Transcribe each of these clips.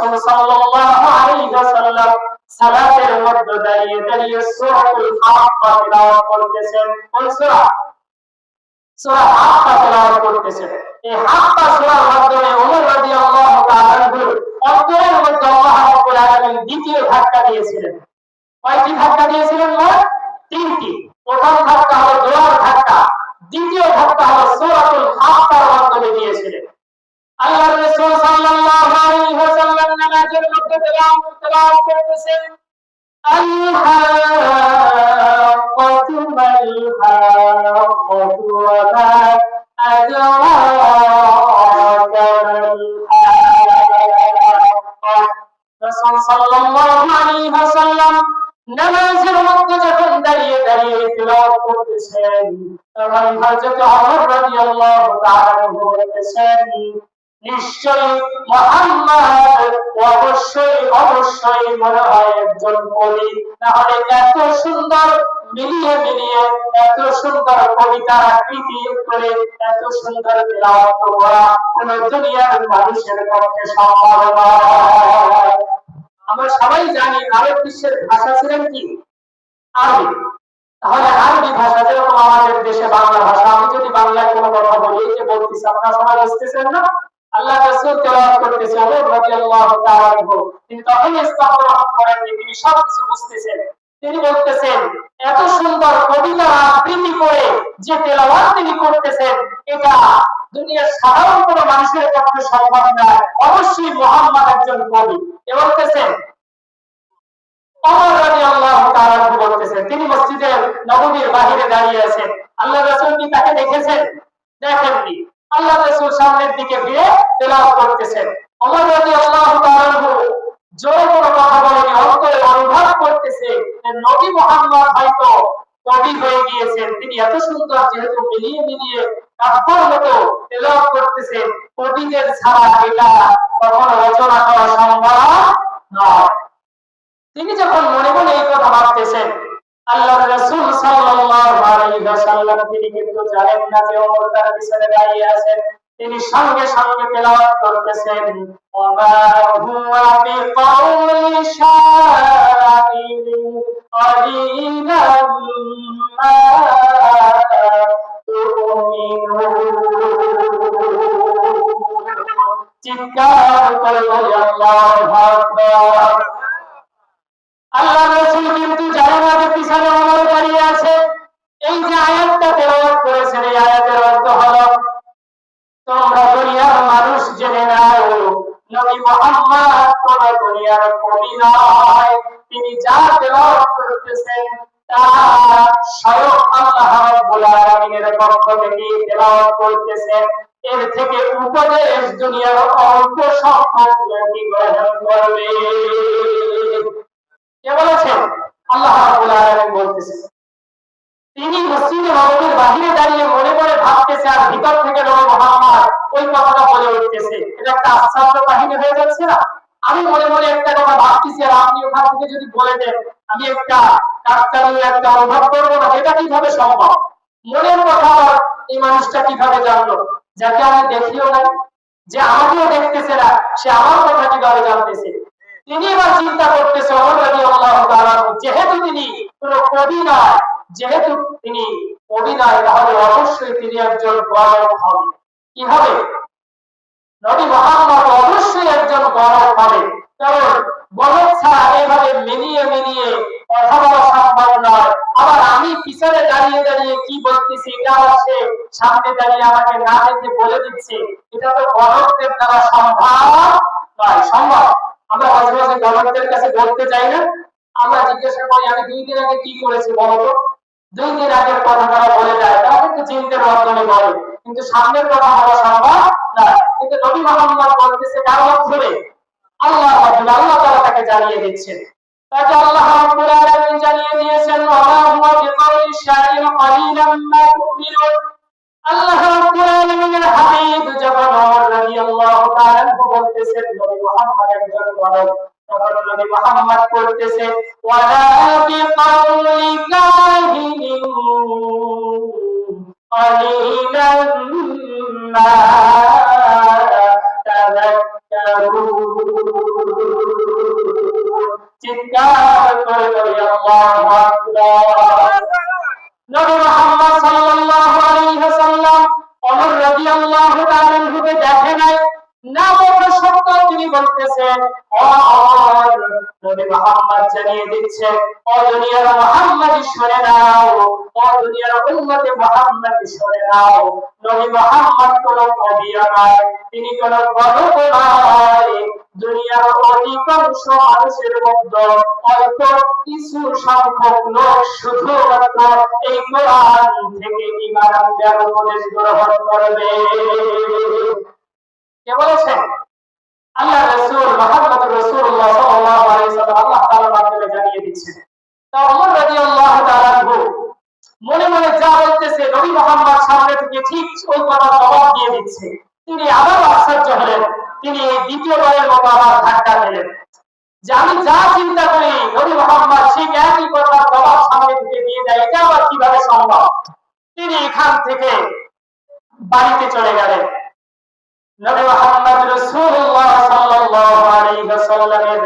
রাসূল সাল্লাল্লাহু আলাইহি ওয়াসাল্লাম সালাতের মধ্যে দাঁড়িয়ে দাঁড়িয়ে সূরাতুল হাক্কা তিলাওয়াত করতেছেন। কোন সূরা? সূরা হাক্কা তিলাওয়াত করতেছেন। এই হাক্কা সূরার মাধ্যমে ওমর রাদিয়াল্লাহু তাআলা অন্তরের মধ্যে আল্লাহ রাব্বুল আলামিন দ্বিতীয় ধাক্কা দিয়েছিলেন। কয়টি ধাক্কা দিয়েছিলেন? মোট তিনটি। প্রথম ধাক্কা হলো দোয়ার ধাক্কা, দ্বিতীয় ধাক্কা হলো সূরাতুল হাক্কার মাধ্যমে দিয়েছিলেন। আল্লাহর রাসূল সাল্লাল্লাহু আলাইহি ওয়াসাল্লাম নামাজের মধ্যে তেলাওয়াত করতেছেন, আল-হাক্কাতু মাল-হাক্কাতু ওয়া মা আদরাকা মাল-হাক্কা। রাসূল সাল্লাল্লাহু আলাইহি ওয়াসাল্লাম নামাজের মধ্যে যখন দাঁড়িয়ে দাঁড়িয়ে তেলাওয়াত করতেছেন, তখন হযরত ওমর রাদিয়াল্লাহু তাআলা বলতেছেন, নিশ্চয়ই মুহাম্মদ অবশ্যই মনে হয় একজন কবি, না হলে এত সুন্দর মিলিয়ে মিলিয়ে এত সুন্দর কবিতার আকৃতি করে এত সুন্দর তেলাওয়াত করা কোন দুনিয়ার মানুষের পক্ষে সম্ভব নয়। আমরা সবাই জানি আরব বিশ্বের ভাষা ছিলেন কি? আরবি। তাহলে আরবি ভাষা যেরকম আমাদের দেশে বাংলা ভাষা, আমি যদি বাংলায় কোনো কথা বলি, এই যে বলতেছি আপনারা সবাই বুঝতেছেন না? আল্লাহ রাসূল তেলাওয়াত করতেছে, ওমর রাদিয়াল্লাহু তাআলা আনহু তিনি তখন ইসলাম গ্রহণ করেন, তিনি সব কিছু বুঝতেছেন। তিনি বলতেছেন, এত সুন্দর কবিতা আবৃত্তি করে যে তেলাওয়াত তিনি করতেছেন, এটা দুনিয়ার সাধারণ কোনো মানুষের পক্ষে সম্ভব নয়। অবশ্যই মুহাম্মদ একজন কবি। এ বলতেছেন ওমর রাদিয়াল্লাহু তাআলা বলতেছেন, তিনি মসজিদের নববীর বাইরে দাঁড়িয়ে আছেন। আল্লাহ রাসূল কি তাকে দেখেছেন? দেখেননি। আল্লাহ রাসূল সামনের দিকে ফিরে তেলাওয়াত করতেছেন। ওমর রাদিয়াল্লাহু তাআলা জোরে কোনো কথা বলেনি, অন্তরে অনুভব করতেছে যে নবী মুহাম্মদ হয়তো কবি হয়ে গিয়েছেন। তিনি এত সুন্দর যেহেতু মিলিয়ে মিলিয়ে কাব্যের মতো তেলাওয়াত করতেছেন, কবিদের ছাড়া এটা কখনো রচনা করা সম্ভব নয়। তিনি যখন মনে মনে এই কথা ভাবতেছেন, আল্লাহর রাসূল সাল্লাল্লাহু আলাইহি ওয়াসাল্লাম তিনি কিন্তু জানেন না যে ওমর তার পিছনে দাঁড়িয়ে আছেন। তিনি সঙ্গে সঙ্গে তেলাওয়াত করতেছেন, ওয়া হুয়া বিকাউলি শাইরিন ক্বালিলাম মা তুমিনুন। চিৎকার করে বলি আল্লাহু আকবার। আল্লাহ রাসূল কিন্তু জানেন না যে পিছনে ওমর দাঁড়িয়ে আছে। এই যে আয়াতটা তেলাওয়াত করেছেন, এই আয়াতের অর্থ হলো, তোমরা দুনিয়ার মানুষ জেনে নাও, নবী মুহাম্মদ কোন দুনিয়ার কবি নয়। তিনি যা তেলাওয়াত করতেছেন তা স্বয়ং আল্লাহ রাব্বুল আলামিনের পক্ষ থেকে তেলাওয়াত করতেছেন। এর থেকে উপদেশ দুনিয়ার অল্প সংখ্যক লোকই গ্রহণ করবে। কে বলেছেন? আল্লাহ রাব্বুল আলামিন বলতেছেন। তিনি মসজিদে নববীর বাহিরে দাঁড়িয়ে মনে মনে ভাবতেছে, আর ভিতর থেকে নবী মুহাম্মদ ওই কথাটা বলে উঠতেছে। এটা একটা আশ্চর্য কাহিনী হয়ে যাচ্ছে না? আমি মনে মনে একটা কথা ভাবতেছি, আর আপনি ওখান থেকে যদি বলে দেন, আমি একটা কাকতালীয় একটা অনুভব করবো না? এটা কিভাবে সম্ভব? মনের কথা এই মানুষটা কিভাবে জানলো, যাকে আমি দেখিও না, যে আমাকেও দেখতেছে না, সে আমার কথা কিভাবে জানতেছে? তিনি এবার চিন্তা করতেছে, ওমর রাদিয়াল্লাহু তাআলা যেহেতু তিনি কোনো কবি নয়, যেহেতু তিনি কবি নয়, তাহলে অবশ্যই তিনি একজন গণক হবে। কি হবে? নবী মুহাম্মদ অবশ্যই একজন গণক হবে। কারণ গণক ছাড়া এভাবে মিলিয়ে মিলিয়ে কথা বলা সম্ভব নয়। আবার আমি পিছনে দাঁড়িয়ে দাঁড়িয়ে কি বলতেছি, এটা আবার সে সামনে দাঁড়িয়ে আমাকে না দেখে বলে দিচ্ছে, এটা তো গণকদের দ্বারা সম্ভব নয়। সম্ভব? আমরা মাঝে মাঝে গণকদের কাছে বলতে চাই না? আমরা জিজ্ঞাসা করি, আমি 2 দিন আগে কি করেছি বলতো? 2 দিন আগের কথা তারা বলে যায়, তারা কিন্তু চিন্তার মাধ্যমে বলে, কিন্তু সামনের কথা বলা সম্ভব না। কিন্তু নবী মুহাম্মদ বলতেছে কার মাধ্যমে? আল্লাহর মাধ্যমে। আল্লাহ তাআলা তাকে জানিয়ে দিচ্ছেন। তাকে আল্লাহ রাব্বুল আলামিন জানিয়ে দিয়েছেন, ওয়া মা হুয়া বিকাউলি শাইরিন ক্বালিলাম মা তুমিনুন। আল্লাহ রাব্বুল আলামিনের হাবিব যখন ওমর রাদিয়াল্লাহু তাআলা বলতেছেন নবী মুহাম্মদ একজন গণক, তখন নবী মুহাম্মদ করতেছে, ওয়ালা বিকাউলি কাহিনিন ক্বালিলাম মা তাযাক্কারুন। চিৎকার করে বলি আল্লাহু আকবার। নবী মুহাম্মদ সাল্লাল্লাহু আলাইহি ওয়াসাল্লাম ওমর রাদিয়াল্লাহু তাআলা আনহুকে দেখে নাই, না বলা সত্ত্বেও তিনি বলতেছেন, ও ওমর, নবী মুহাম্মদ জানিয়ে দিচ্ছে, ও দুনিয়ার মুহাম্মাদি শুনে নাও, ও দুনিয়ার উম্মতে মুহাম্মাদি শুনে নাও, নবী মুহাম্মদ কোন নবী নয়, তিনি কোন গণক নয়। দুনিয়ার অধিকাংশ মানুষের মধ্যে অল্প কিছু সংখ্যক লোক শুধুমাত্র এই কোরআন থেকে ঈমান আনবার উপদেশ গ্রহণ করবে। কে বলেছেন? আল্লাহ রাসূল মুহাম্মদুর রাসূলুল্লাহ সাল্লাল্লাহু আলাইহি ওয়াসাল্লাম আল্লাহ তাআলার মাধ্যমে জানিয়ে দিচ্ছেন। তা ওমর রাদিয়াল্লাহু তাআলা মনে মনে যা বলতেছে, নবী মুহাম্মদ সামনে থেকে ঠিক ওই কথা জবাব দিয়ে দিচ্ছে। তিনি আবার আশ্চর্য হলেন, তিনি দ্বিতীয়বারের মতো আবার ধাক্কা দিলেন যে আমি যা চিন্তা করি নবী মুহাম্মদ ঠিক একই কথা জবাব সামনে থেকে দিয়ে দেয়, এটা আবার কিভাবে সম্ভব? তিনি এখান থেকে বাড়িতে চলে গেলেন। নবী মুহাম্মদ রাসূলুল্লাহ সাল্লাল্লাহু আলাইহি ওয়াসাল্লামের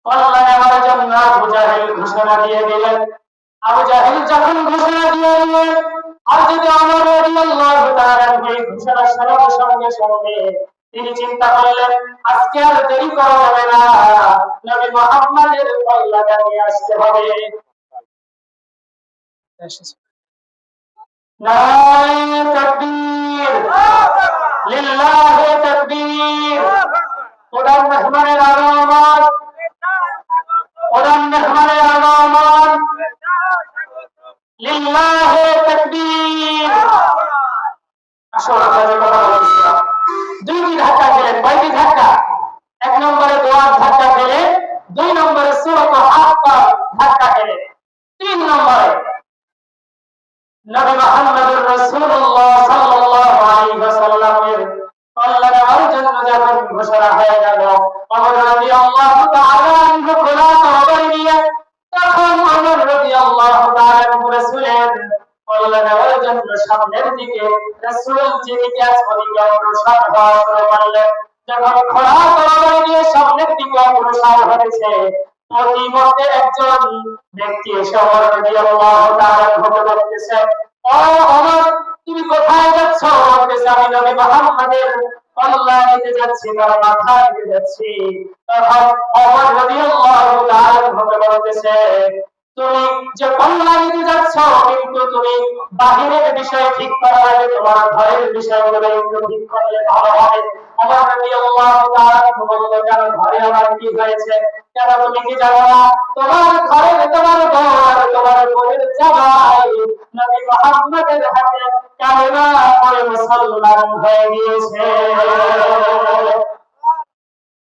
কল্যাণের জন্য আবু জাহেল ঘোষণা দিয়ে দিলেন। আবু জাহেল যখন ঘোষণা দিয়ে দিলেন, হযরত ওমর রাদিয়াল্লাহু তাআলা এই ঘোষণা শোনার সঙ্গে সঙ্গে তিনি চিন্তা করলেন, আজকে আর দেরি করা যাবে না, নবী মুহাম্মদের কল্যাণে নিয়ে আসতে হবে। নারায়ে তাকবীর, লিল্লাহি তাকবীর। খোদার মেহমানের আগমন, খোদার মেহমানের আগমন, লিল্লাহি তাকবীর। আসল আমরা যে কথা বলছিলাম, দুইটি ধাক্কা খেলেন। কয়টি ধাক্কা? এক নম্বরে দোয়ার ধাক্কা খেলেন, দুই নম্বরে সূরাত হাক্কা ধাক্কা খেলেন, তিন নম্বরে নবী মুহাম্মদুর রাসূলুল্লাহ সাল্লাল্লাহু আলাইহি ওয়াসাল্লামের কল্যাণের জন্য যখন ঘোষণা হয়ে গেল, ওমর রাদিয়াল্লাহু তাআলা আনহু খোলা তরবারি নিয়ে তখন ওমর রাদিয়াল্লাহু তাআলা আনহু রাসূলের কল্যাণের জন্য সামনের দিকে রাসূল যেদিকে ওদিকে অগ্রসর হওয়া শুরু করলেন। যখন খোলা তরবারি নিয়ে সামনের দিকে অগ্রসর হয়েছে, প্রতিমধ্যে একজন ব্যক্তি এসে ওমর রাদিয়াল্লাহু তাআলা আনহুকে বলতেছে, ও ওমর, তুমি কোথায় যাচ্ছ? বলতেছে, আমি নবী মুহাম্মদের কল্যাণ নিতে যাচ্ছি, তার মাথা নিতে যাচ্ছি। তখন ওমর রাদিয়াল্লাহু তাআলা আনহুকে বলতেছে, তুমি যে কল্যাণ নিতে যাচ্ছ, কিন্তু তুমি বাহিরের বিষয় ঠিক করার আগে তোমার ঘরের বিষয়গুলো একটু ঠিক করলে ভালো হবে। ওমর রাদিয়াল্লাহু তাআলা আনহু বলল, কেন, ঘরে আমার কি হয়েছে? কেন তুমি কি জানো না তোমার ঘরে তোমার বর, তোমার বোনের জামাই নবী মুহাম্মদের হাতে কালেমা পড়ে মুসলমান হয়ে গিয়েছে।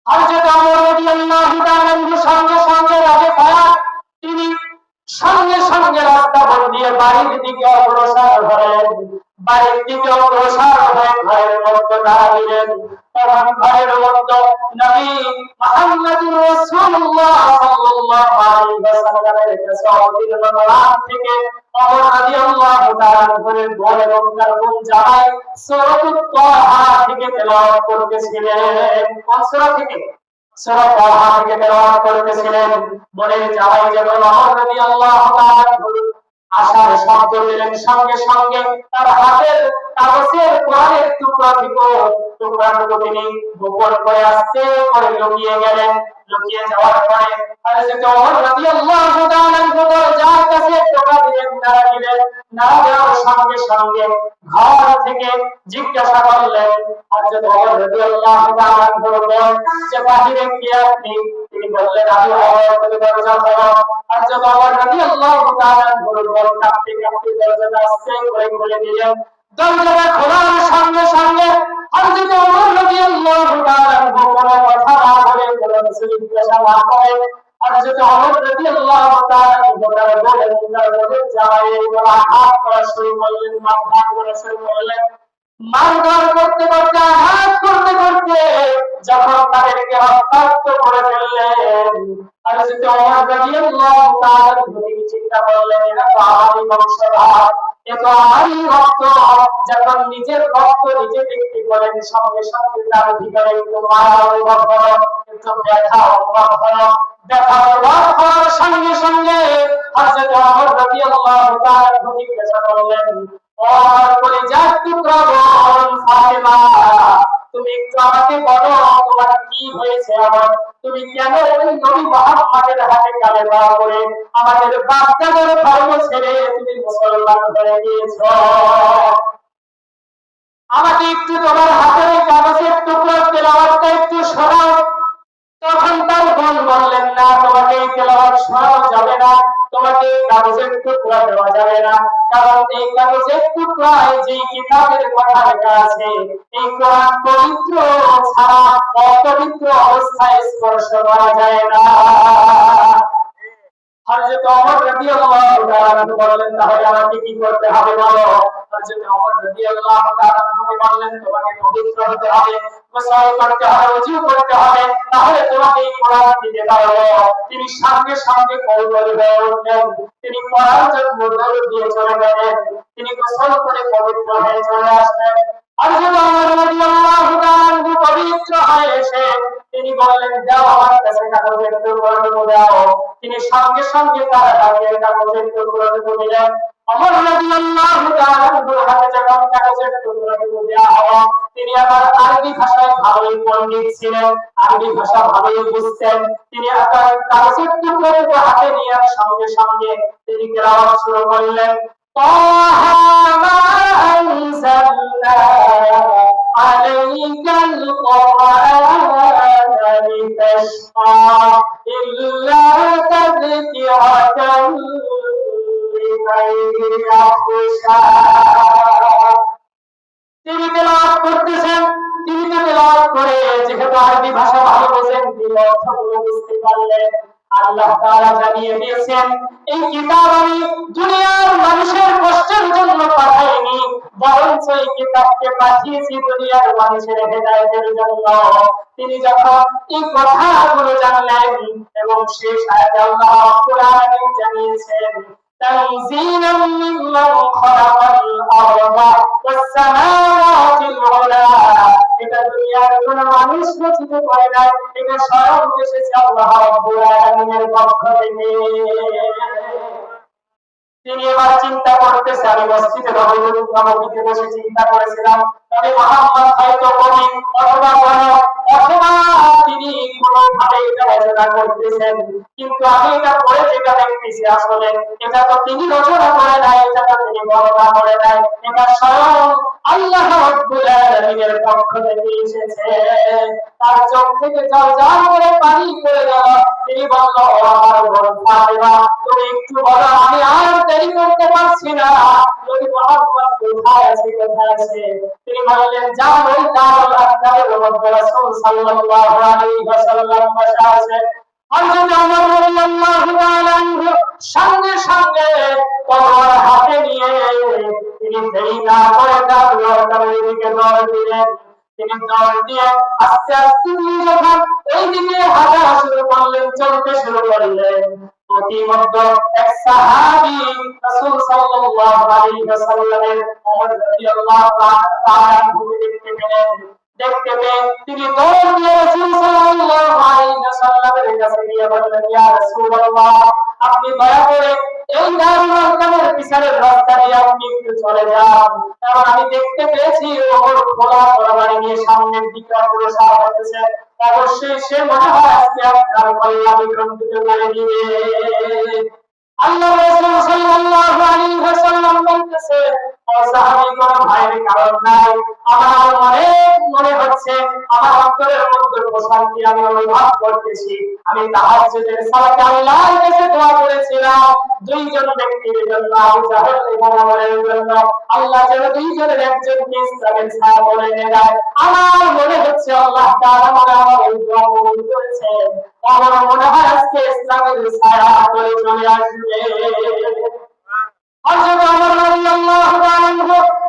হযরত ওমর রাদিয়াল্লাহু তাআলা সঙ্গে সঙ্গে রাগে পায়া তিনি সঙ্গে সঙ্গে রাস্তা বদলিয়ে বাড়ির দিকে অগ্রসর হলেন। বাড়ির দিকে অগ্রসর হয়ে ঘরের মধ্যে দাঁড়ালেন। তখন ঘরের মধ্যে নবী মুহাম্মদুর রাসূলুল্লাহ সাল্লাল্লাহু আলাইহি ওয়াসাল্লামের কাছে অবতীর্ণ কোরআন থেকে ওমর রাদিয়াল্লাহু তাআলা করে বল এবং তার বোন জামাই সূরাতুত তাহা থেকে তেলাওয়াত করতেছিলেন। কোন সূরা থেকে? সূরা তাহা থেকে তেলাওয়াত করতেছিলেন। বোনের জামাই যখন ওমর রাদিয়াল্লাহু তাআলা আশার শব্দ দিলেন, সঙ্গে সঙ্গে তার হাতের কাগজের কোরআনের টুকরাটুকু তিনি গোপন করে আস্তে করে লুকিয়ে গেলেন। লুকিয়ে যাওয়ার পরে হযরত ওমর রাদিয়াল্লাহু তাআলা যার কাছে টাকা দিলেন, নাড়া দিলেন, নাড়া দেওয়ার সঙ্গে সঙ্গে ঘর থেকে জিজ্ঞাসা করলেন, হযরত ওমর রাদিয়াল্লাহু তাআলা বললেন যে বাহিরে কি আপনি? তিনি বললেন, আমি ওমর, তুমি দরজা খোলো। হযরত ওমর রাদিয়াল্লাহু তাআলা বললেন, কাঁপতে কাঁপতে দরজাটা আস্তে করে খুলে দিলেন। দরজাটা খোলার সঙ্গে সঙ্গে হযরত ওমর রাদিয়াল্লাহু তাআলা কোনো কথা না বলে, কোনো কিছু জিজ্ঞাসা না করে হযরত ওমর রাদিয়াল্লাহু তাআলা বলেন জামাই বলা আঘাত করা শুরু করলেন, মারধর করা শুরু করলেন। মারধর করতে করতে, আঘাত করতে করতে যখন তাদেরকে রক্তাক্ত করে ফেললেন, হযরত ওমর রাদিয়াল্লাহু তাআলা চিন্তা করলেন, এরা তো আমারই বংশধর, এ তো আমারই রক্ত। যখন নিজের রক্ত নিজে দেখতে বলেন, সঙ্গে সঙ্গে তার ভিতরে একটু মায়া অনুভব হলো, একটু ব্যথা অনুভব হলো। ব্যথা অনুভব হওয়ার সঙ্গে সঙ্গে হযরত ওমর রাদিয়াল্লাহু তাআলা জিজ্ঞাসা করলেন, ও আমার কলিজার টুকরা বোন ফাতেমা, তুমি একটু আমাকে বলো তোমার কি হয়েছে? আমার তুমি কেন ওই নবী মুহাম্মদের হাতে কালেমা পড়ে আমাদের বাপ-দাদার ধর্ম ছেড়ে তুমি মুসলমান হয়ে গিয়েছো? আমাকে একটু তোমার হাতের কাগজের টুকরো তেলাওয়াতটা একটু শোনাও। তখন তার বোন বললেন, না, তোমাকে এই তেলাওয়াত শোনানো যাবে না, তোমাকে এই কাগজের টুকরা দেওয়া যাবে না, কারণ এই কাগজের টুকরায় যে কিতাবের কথা লেখা আছে এই কোরআন পবিত্র ছাড়া অপবিত্র অবস্থায় স্পর্শ করা যায় না। হযরত ওমর রাদিয়াল্লাহু তাআলা বললেন, তাহলে আমাকে কি করতে হবে বলো? হযরত ওমর রাদিয়াল্লাহু তাআলা বললেন, তোমাকে পবিত্র হতে হবে, গোসল করতে হবে, ওযু করতে হবে, তাহলে তোমাকে এই কোরআন দিতে পারবো। তিনি সঙ্গে সঙ্গে কৌতূহলী হয়ে উঠলেন, তিনি পড়ার জন্য দৌড় দিয়ে চলে গেলেন, তিনি গোসল করে পবিত্র হয়ে চলে আসলেন। হযরত ওমর রাদিয়াল্লাহু তাআলা পবিত্র হয়ে এসে তিনি বললেন, দাও আমার কাছে কাগজের টুকরোটুকু দাও। তিনি সঙ্গে সঙ্গে তার হাতে কাগজের টুকরোটুকু দিলেন। ওমর রাদিয়াল্লাহু তাআলা হাতে যখন কাগজের টুকরোটুকু দেওয়া হলো, তিনি আবার আরবি ভাষায় ভালোই পণ্ডিত ছিলেন, আরবি ভাষা ভালোই বুঝতেন। তিনি আবার কাগজের টুকরোটুকু হাতে নিয়ে সঙ্গে সঙ্গে তিনি তেলাওয়াত শুরু করলেন, طه ما أنزلنا عليك القرآن لتشقى إلا تذكرة لمن يخشى। তিনি তেলাওয়াত করতেছেন, তিনি তেলাওয়াত করে যেহেতু আরবি ভাষা ভালো বোঝেন, তিনি অর্থগুলো বুঝতে পারলেন। আল্লাহ তাআলা জানিয়ে দিয়েছেন, এই কিতাব আমি দুনিয়ার মানুষের কষ্টের জন্য পাঠাইনি, বরঞ্চ এই কিতাবকে পাঠিয়েছি দুনিয়ার মানুষের হেদায়েতের জন্য। তিনি যখন এই কথাগুলো জানলেন এবং শেষ আয়াতে আল্লাহ রাব্বুল আলামিন জানিয়েছেন, تنزيلا ممن خلق الأرض والسماوات العلى, এটা দুনিয়ার কোন মানুষ রচিত করে নাই, এটা স্বয়ং এসেছে আল্লাহ রাব্বুল আলামিনের পক্ষ থেকে। তিনি এবার চিন্তা করতেছে, আমি মসজিদে নববীতে বসে চিন্তা করেছিলাম নবী মুহাম্মদ হয়তো কবি অথবা গণক অথবা তিনি কোনোভাবে এটা রচনা করতেছেন, কিন্তু আমি এটা পড়ে যেটা দেখতেছি আসলে এটা তো তিনি রচনা করে নাই, এটা তো তিনি বর্ণনা করে নাই, এটা স্বয়ং আল্লাহ রাব্বুল আলামিনের পক্ষ থেকে এসেছে। তার চোখ থেকে ঝরঝর করে পানি পড়ে গেল। তিনি বলল, ও আমার বোন ফাতেমা, তুমি একটু বলো, আমি আর দেরি করতে পারছি না, নবী মুহাম্মদ কোথায় আছে, কোথায় আছে? তিনি বললেন, যাও ওই দারুল আরকামের মধ্যে রাসূল সাল্লাল্লাহু আলাইহি ওয়াসাল্লাম বসা আছেন। হযরত ওমর রাদিয়াল্লাহু তাআলা সঙ্গে সঙ্গে তলোয়ার হাতে নিয়ে তিনি দেরি না করে দারুল আরকামের দিকে দৌড় দিলেন। তিনি দৌড় দিয়ে আস্তে আস্তে যখন এইদিকে হাঁটা শুরু করলেন, চলতে শুরু করলেন, প্রতিমধ্যে এক সাহাবী রাসূল সাল্লাল্লাহু আলাইহি ওয়াসাল্লামের ওমর রাদিয়াল্লাহু তাআলা দেখতে পেলেন। দেখতে পেয়ে তিনি দৌড় দিয়ে রাসূল সাল্লাল্লাহু আলাইহি ওয়াসাল্লামের কাছে গিয়ে বললেন, ইয়া রাসূলুল্লাহ, আপনি দয়া করে এই দারুল আরকামের পিছনের রাস্তা দিয়ে আপনি একটু চলে যান, কারণ আমি দেখতে পেয়েছি ওমর খোলা তরবারি নিয়ে সামনের দিকে অগ্রসর হতেছে, অবশ্যই সে মনে হয় আজকে আপনার কল্যাণ বিকম্পিত করে দিবে। আল্লাহ রাসূল সাল্লাল্লাহু আলাইহি ওয়াসাল্লাম বলতেছে, ও সাহাবী, কোনো ভয়ের কারণ নাই, আমার মনে হচ্ছে, আমার অন্তরের মধ্যে প্রশান্তি আমি অনুভব করতেছি। আমি তাহাজ্জুদের সালাতে আল্লাহর কাছে দোয়া করেছিলাম দুইজন ব্যক্তির জন্য, আবু জাহল এবং ওমরের জন্য, আল্লাহ যেন দুইজনের একজনকে ইসলামের ছায়া বলে দেয়। আমার মনে হচ্ছে আল্লাহ তাআলা আমার এই দোয়া কবুল করেছেন, আমার মনে হয় আজকে ইসলামের ছায়া তলে চলে আসবে। হযরত ওমর রাদিয়াল্লাহু তাআলা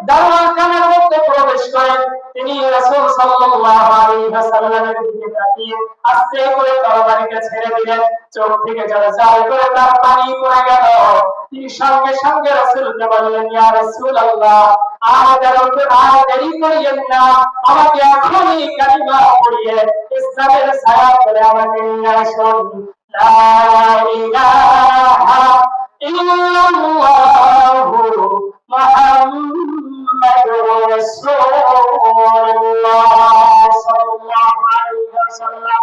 দারুল আরকামের মধ্যে প্রবেশ করেন। তিনি রাসূল সাল্লাল্লাহু আলাইহি ওয়াসাল্লামের দিকে তাকিয়ে আস্তে করে তরবারিটা ছেড়ে দিলেন। চোখ থেকে ঝরঝর করে তার পানি পড়ে গেল। তিনি সঙ্গে সঙ্গে রাসূলকে বললেন, ইয়া রাসূলুল্লাহ, আর দেরি করিয়েন না, আমাকে এখনই কালিমা পড়িয়ে ইসলামের ছায়া করে আমাকে নিয়ে আসুন। লা ইলাহা ইল্লাল্লাহু মুহাম্মাদুর রাসূলুল্লাহ সাল্লাল্লাহু আলাইহি ওয়াসাল্লাম।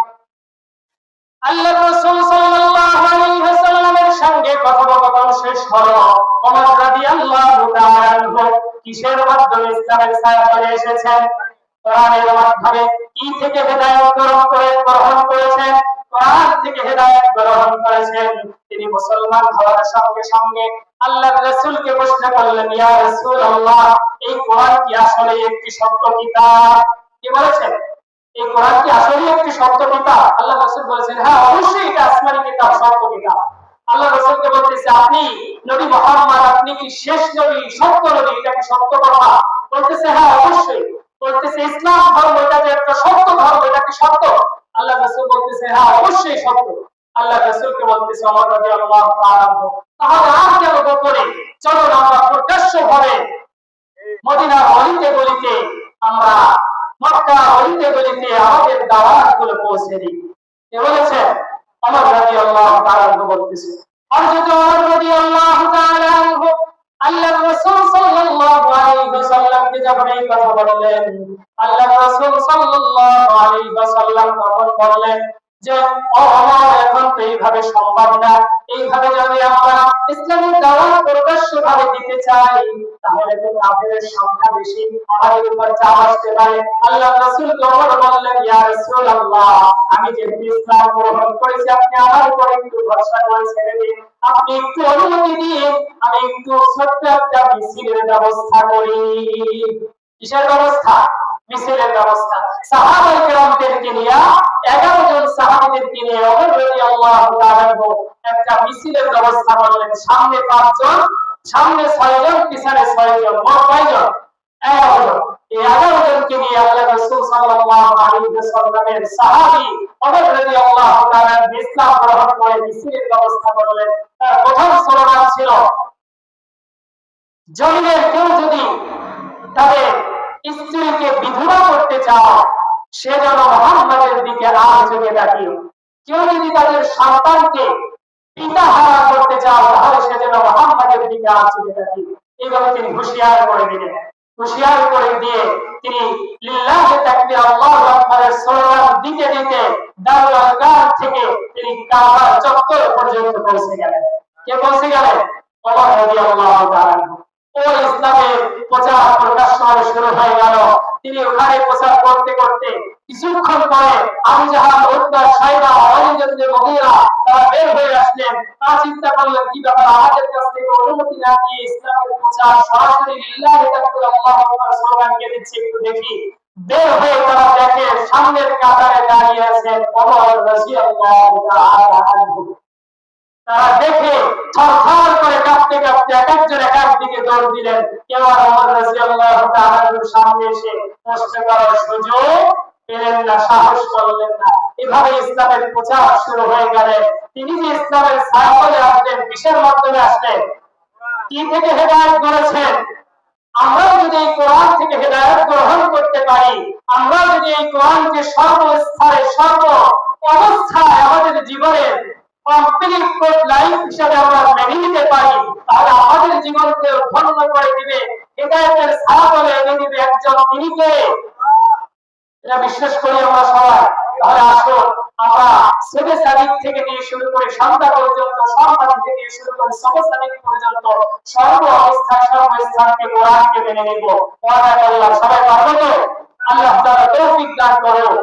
আল্লাহ রাসূল সাল্লাল্লাহু আলাইহি ওয়াসাল্লামের সঙ্গে কথোপকথন শেষ হলো। ওমর রাদিয়াল্লাহু তাআলা আনহু কিসের মাধ্যমে ইসলামের ছায়া তলে এসেছেন? কোরআনের মাধ্যমে। কি থেকে হেদায়েত গ্রহণ করেছেন? কোরআন থেকে হেদায়েত গ্রহণ করেছেন। তিনি মুসলমান হওয়ার সঙ্গে সঙ্গে আল্লাহর রাসূলকে প্রশ্ন করলেন, ইয়া রাসূলুল্লাহ, এই কোরআন কি আসলে একটি সত্য কিতাব? কি বলেছেন? এই কোরআন কি আসলে একটি সত্য কিতাব? আল্লাহ রাসূল বলেছেন, হ্যাঁ, অবশ্যই এটা আসমানি কিতাব, সত্য কিতাব। আল্লাহ রাসূলকে বলতেছে, আপনি নবী মুহাম্মদ, আপনি কি শেষ নবী, সত্য নবী, এটা কি সত্য কথা? বলতেছে, হ্যাঁ, অবশ্যই। বলতেছে, ইসলাম ধর্ম এটা যে একটা সত্য ধর্ম, এটা কি সত্য? আল্লাহ রাসূল বলতেছে, হ্যাঁ, অবশ্যই সত্য। আল্লাহ রাসূলকে বলতেছে, ওমর রাদিয়াল্লাহু তাআলা আনহু, তাহলে আর কেন গোপনে, চলো আমরা প্রকাশ্যভাবে মদিনার অলিতে গলিতে, আমরা মক্কার অলিতে গলিতে আমাদের দাওয়াতগুলো পৌঁছে দিই। কে বলেছে? ওমর রাদিয়াল্লাহু তাআলা আনহু বলতেছে। হযরত ওমর রাদিয়াল্লাহু তাআলা আনহু আল্লাহর রাসূল সাল্লাল্লাহু আলাইহি ওয়াসাল্লামকে যখন এই কথা বললেন, আল্লাহর রাসূল সাল্লাল্লাহু আলাইহি ওয়াসাল্লাম তখন বললেন যে, ও ওমর, এখন তো এইভাবে সম্ভব না। এইভাবে যদি আমরা ইসলামের দাওয়াত প্রকাশ্যভাবে দিতে চাই, তাহলে তো কাফেরের সংখ্যা বেশি, আমাদের উপর চাপ আসতে পারে। আল্লাহর রাসূল ওমর বললেন, ইয়া রাসূলুল্লাহ, আমি যেহেতু ইসলাম গ্রহণ করেছি, আপনি আমার উপর একটু ভরসা করে ছেড়ে দিন। আপনি একটু অনুমতি দিয়ে আমি একটু ছোট্ট একটা মিছিলের ব্যবস্থা করি। কিসের ব্যবস্থা? মিছিলের ব্যবস্থা। সাহাবায়ে কেরামদেরকে নিয়ে 11 জন সাহাবীদেরকে নিয়ে ওমর রাদিয়াল্লাহু তাআলা একটা মিছিলের ব্যবস্থা করলেন। সামনে 5 জন, সামনে 6 জন, পিছনে 6 জন, মোট কয়জন? 11 জন। এই 11 জনকে নিয়ে আল্লাহ রাসূল সাল্লাল্লাহু আলাইহি ওয়াসাল্লামের সাহাবী ওমর রাদিয়াল্লাহু তাআলা ইসলাম গ্রহণ করে মিছিলের ব্যবস্থা করলেন। তার প্রথম স্লোগান ছিল, জমিনের কেউ যদি তাদের স্ত্রীকে বিধবা করতে চাও, সে যেন মুহাম্মাদের দিকে আর চোখে তাকিয়ে। কেউ যদি তাদের সন্তানকে পিতাহারা করতে চাও, তাহলে সে যেন মুহাম্মাদের দিকে আর চোখে তাকিয়ে। এইভাবে তিনি হুঁশিয়ার করে দিলেন। হুঁশিয়ার করে দিয়ে তিনি লিল্লাহি তাকবীর, আল্লাহু আকবারের স্লোগান দিতে দিতে দারুল আরকাম থেকে তিনি কাবার চত্বর পর্যন্ত পৌঁছে গেলেন। কে পৌঁছে গেলেন? ওমর রাদিয়াল্লাহু তাআলা। ও ইসলামের প্রচার প্রকাশ শুরু হয়ে গেল। তিনি ওখানে প্রচার করতে করতে কিছুক্ষণ পরে আবু জাহাল, উতবা, সাইবা, ওয়ালিদ ইবনে মুগীরা তারা বের হয়ে আসলেন। তারা চিন্তা করলেন, কি ব্যাপার, আমাদের কাছ থেকে অনুমতি না নিয়ে ইসলামের প্রচার সরাসরি লিল্লাহি তাকবীর, আল্লাহু আকবার স্লোগান কে দিচ্ছে, একটু দেখি। বের হয়ে তারা দেখে সামনের কাতারে দাঁড়িয়ে আছেন ওমর রাদিয়াল্লাহু তাআলা আনহু। তারা দেখে থরথর করে কাঁপতে কাঁপতে এক একজন এক এক দিকে দৌড় দিলেন। কেউ আর ওমর রাদিয়াল্লাহু তাআলার সামনে এসে প্রশ্ন করার সুযোগ পেলেন না, সাহস করলেন না। এভাবে ইসলামের প্রচার শুরু হয়ে গেল। তিনি যে ইসলামের ছায়াতলে আসলেন, কিসের মাধ্যমে আসলেন? কি থেকে হেদায়েত করেছেন? আমরা যদি এই কোরআন থেকে হেদায়েত গ্রহণ করতে পারি, আমরা যদি এই কোরআনকে সর্বস্তরে সর্ব অবস্থায় আমাদের জীবনের কমপ্লিট লাইফ হিসেবে আমরা মেনে নিতে পারি, তাহলে আমাদের জীবনকে ধন্য করে দিবে, হেদায়েতের ছায়াতলে এনে দিবে একজন, তিনি কে? এটা বিশ্বাস করি আমরা সবাই। তাহলে আসুন আমরা ছেলে সাদিক থেকে নিয়ে শুরু করে সন্তান পর্যন্ত, সন্তান থেকে নিয়ে শুরু করে সমসাদিক পর্যন্ত সর্ব অবস্থায় সর্বস্থানকে কোরআনকে মেনে নিব। ওয়াদা করলাম, সবাই পারবো তো? আল্লাহ তাআলা তৌফিক দান করুন।